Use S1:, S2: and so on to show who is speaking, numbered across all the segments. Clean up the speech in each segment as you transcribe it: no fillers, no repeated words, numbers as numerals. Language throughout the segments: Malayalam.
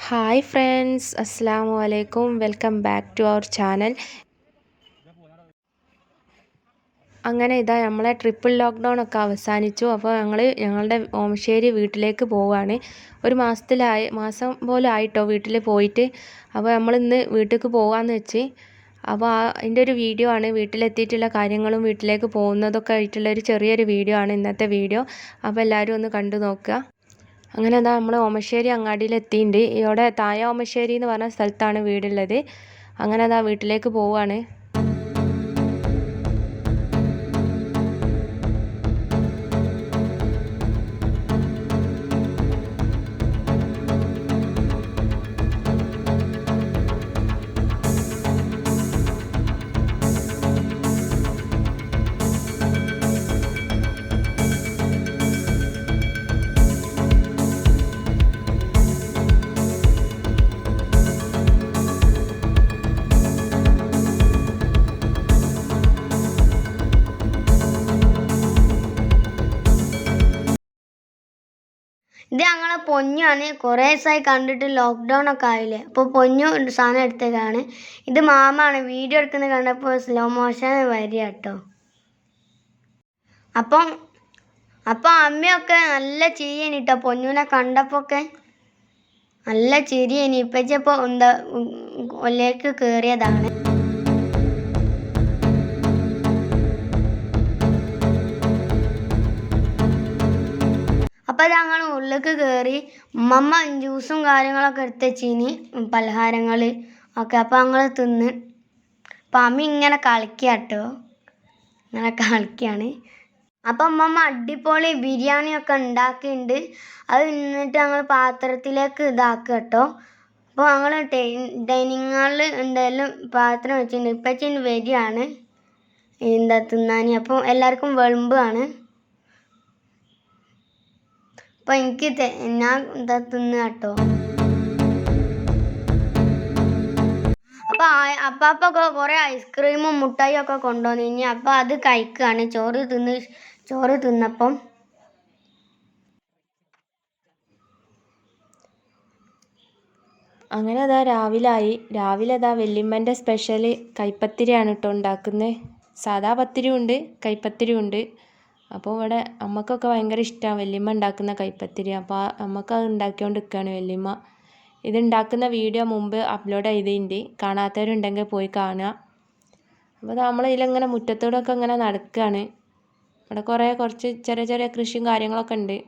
S1: ഹായ് ഫ്രണ്ട്സ്, അസ്സലാമു അലൈക്കും. Welcome back to our channel. അങ്ങനെ ഇതാ നമ്മളെ ട്രിപ്പിൾ ലോക്ക്ഡൗൺ ഒക്കെ അവസാനിച്ചു. അപ്പോൾ ഞങ്ങളുടെ ഓമശ്ശേരി വീട്ടിലേക്ക് പോവുകയാണ്. ഒരു മാസം പോലും ആയിട്ടോ വീട്ടിൽ പോയിട്ട്. അപ്പോൾ നമ്മളിന്ന് വീട്ടിലേക്ക് പോകാമെന്ന് വെച്ച്. അപ്പോൾ അതിൻ്റെ ഒരു വീഡിയോ ആണ്, വീട്ടിലെത്തിയിട്ടുള്ള കാര്യങ്ങളും വീട്ടിലേക്ക് പോകുന്നതൊക്കെ ആയിട്ടുള്ളൊരു ചെറിയൊരു വീഡിയോ ആണ് ഇന്നത്തെ വീഡിയോ. അപ്പോൾ എല്ലാവരും ഒന്ന് കണ്ടു നോക്കുക. അങ്ങനെ അതാ നമ്മൾ ഓമശ്ശേരി അങ്ങാടിയിലെത്തിയിട്ടുണ്ട്. ഇവിടെ താഴെ ഓമശ്ശേരി എന്ന് പറഞ്ഞ സ്ഥലത്താണ് വീടുള്ളത്. അങ്ങനെ അതാ വീട്ടിലേക്ക് പോവുകയാണ്.
S2: ഇത് ഞങ്ങളെ പൊന്നാണ്. കുറേ ദിവസമായി കണ്ടിട്ട് ലോക്ക്ഡൗൺ ഒക്കെ ആയില്ലേ. അപ്പോൾ പൊന്നു സാധനം എടുത്തതാണ്. ഇത് മാമാണ് വീഡിയോ എടുക്കുന്നത് കണ്ടപ്പോൾ സ്ലോ മോഷൻ വരിക കേട്ടോ. അപ്പം അമ്മയൊക്കെ നല്ല ചിരിയേനി കേട്ടോ. പൊന്നുവിനെ കണ്ടപ്പോൾ ഒക്കെ നല്ല ചിരിയേനി. ഇപ്പച്ചപ്പോൾ എന്താ ഒല്ലേക്ക് കയറിയതാണ്. അപ്പോൾ ഞങ്ങൾ ഉള്ളിലേക്ക് കയറി. ഉമ്മമ്മ ജ്യൂസും കാര്യങ്ങളൊക്കെ എടുത്ത് വെച്ചിനി, പലഹാരങ്ങൾ ഒക്കെ. അപ്പോൾ ഞങ്ങൾ തിന്ന്. അപ്പം അമ്മ ഇങ്ങനെ കളിക്കുക കേട്ടോ, ഇങ്ങനെ കളിക്കുകയാണ്. അപ്പം ഉമ്മമ്മ അടിപൊളി ബിരിയാണിയൊക്കെ ഉണ്ടാക്കിയിട്ടുണ്ട്. അത് നിന്നിട്ട് ഞങ്ങൾ പാത്രത്തിലേക്ക് ഇതാക്കുക കേട്ടോ. അപ്പോൾ ഞങ്ങൾ ഡൈനിങ് ഹാളിൽ എന്തായാലും പാത്രം വെച്ചിട്ടുണ്ട്. ഇപ്പച്ചിന് വരികയാണ് എന്താ തിന്നാൻ. അപ്പം എല്ലാവർക്കും വെളുമ്പാണ്. അപ്പോൾ എനിക്ക് ഞാൻ എന്താ തിന്നുക കേട്ടോ. അപ്പോൾ അപ്പൊക്കെ കുറേ ഐസ്ക്രീമും മുട്ടായി ഒക്കെ കൊണ്ടുവന്നു. ഇനി അപ്പോൾ അത് കഴിക്കുകയാണ്. ചോറ് തിന്നപ്പം
S1: അങ്ങനെ അതാ രാവിലെ അതാ വല്യമ്മൻ്റെ സ്പെഷ്യൽ കൈപ്പത്തിരിയാണ് കേട്ടോ ഉണ്ടാക്കുന്നത്. സാദാ പത്തിരിയും ഉണ്ട്, കൈപ്പത്തിരിയും ഉണ്ട്. അപ്പോൾ ഇവിടെ അമ്മക്കൊക്കെ ഭയങ്കര ഇഷ്ടമാണ് വല്യമ്മ ഉണ്ടാക്കുന്ന കൈപ്പത്തിരി. അപ്പോൾ അമ്മക്കത് ഉണ്ടാക്കിക്കൊണ്ട് നിൽക്കുകയാണ് വല്യമ്മ. ഇതുണ്ടാക്കുന്ന വീഡിയോ മുമ്പ് അപ്ലോഡ് ചെയ്തിട്ടുണ്ട്, കാണാത്തവരുണ്ടെങ്കിൽ പോയി കാണുക. അപ്പോൾ നമ്മൾ ഇതിലിങ്ങനെ മുറ്റത്തോടൊക്കെ ഇങ്ങനെ നടക്കുകയാണ്. ഇവിടെ കുറച്ച് ചെറിയ ചെറിയ കൃഷിയും കാര്യങ്ങളൊക്കെ ഉണ്ട്.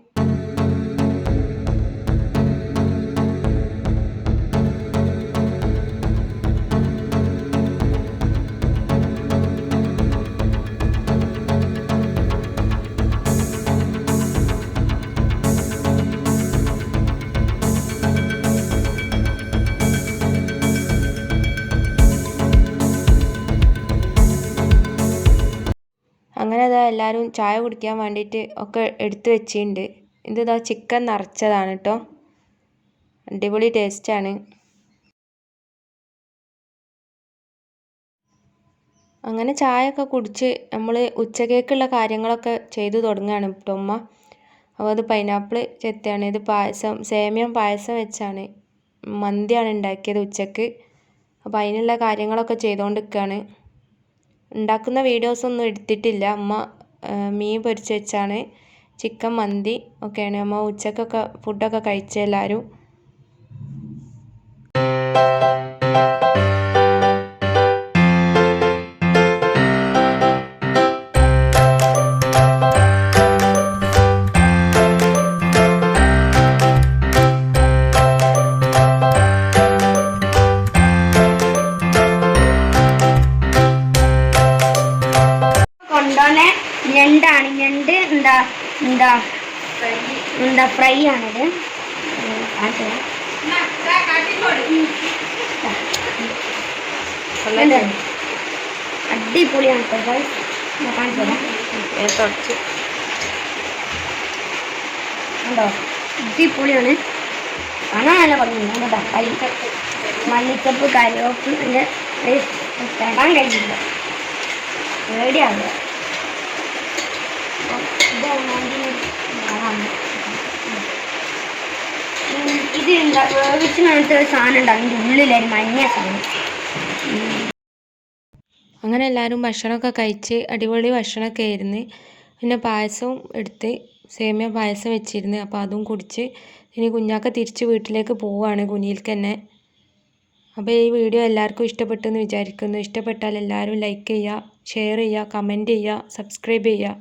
S1: അങ്ങനെ ഇതാ എല്ലാവരും ചായ കുടിക്കാൻ വേണ്ടിയിട്ട് ഒക്കെ എടുത്തു വെച്ചിട്ടുണ്ട്. ഇതാ ചിക്കൻ നിറച്ചതാണ് കേട്ടോ, അടിപൊളി ടേസ്റ്റാണ്. അങ്ങനെ ചായയൊക്കെ കുടിച്ച് നമ്മൾ ഉച്ചക്കേക്കുള്ള കാര്യങ്ങളൊക്കെ ചെയ്തു തുടങ്ങുകയാണ് കേട്ടോ ഉമ്മ. അപ്പോൾ അത് പൈനാപ്പിൾ ചെത്താണ്. ഇത് സേമിയം പായസം വെച്ചാണ്, മന്തിയാണ് ഉണ്ടാക്കിയത് ഉച്ചക്ക്. അപ്പോൾ അതിനുള്ള കാര്യങ്ങളൊക്കെ ചെയ്തുകൊണ്ട് നിൽക്കുകയാണ്. ഉണ്ടാക്കുന്ന വീഡിയോസൊന്നും എടുത്തിട്ടില്ല. അമ്മ മീൻ പൊരിച്ച് വെച്ചാണ്, ചിക്കൻ മന്തി ഒക്കെയാണ്. അമ്മ ഉച്ചക്കൊക്കെ ഫുഡൊക്കെ കഴിച്ച എല്ലാവരും.
S2: ഞണ്ട് എന്താ ഫ്രൈ ആണിത്. അടിപൊളിയാണ് കേട്ടോ. കാണിച്ചു തരാം. ഉണ്ടോ, അടിപൊളിയാണ്. കാണാൻ നല്ല ഭംഗിയുണ്ട് കേട്ടോ. മല്ലിച്ചപ്പ് കറിവേപ്പ് അതിൻ്റെ തടാൻ കഴിയില്ല, പേടിയാവുക. ഇത് എന്താ വേവിച്ച് നേരത്തെ ഒരു സാധനം ഉണ്ട് അതിൻ്റെ ഉള്ളിലൊരു മഞ്ഞ സാധനം.
S1: അങ്ങനെ എല്ലാവരും ഭക്ഷണമൊക്കെ കഴിച്ച് അടിപൊളി ഭക്ഷണമൊക്കെ ആയിരുന്നു. പിന്നെ പായസവും എടുത്ത് സേമിയ പായസം വെച്ചിരുന്നു. അപ്പോൾ അതും കുടിച്ച് ഇനി കുഞ്ഞാക്ക തിരിച്ച് വീട്ടിലേക്ക് പോവുകയാണ് കുനിയിൽക്ക് തന്നെ. അപ്പോൾ ഈ വീഡിയോ എല്ലാവർക്കും ഇഷ്ടപ്പെട്ടെന്ന് വിചാരിക്കുന്നു. ഇഷ്ടപ്പെട്ടാൽ എല്ലാവരും ലൈക്ക് ചെയ്യുക, ഷെയർ ചെയ്യുക, കമൻറ്റ് ചെയ്യുക, സബ്സ്ക്രൈബ് ചെയ്യുക.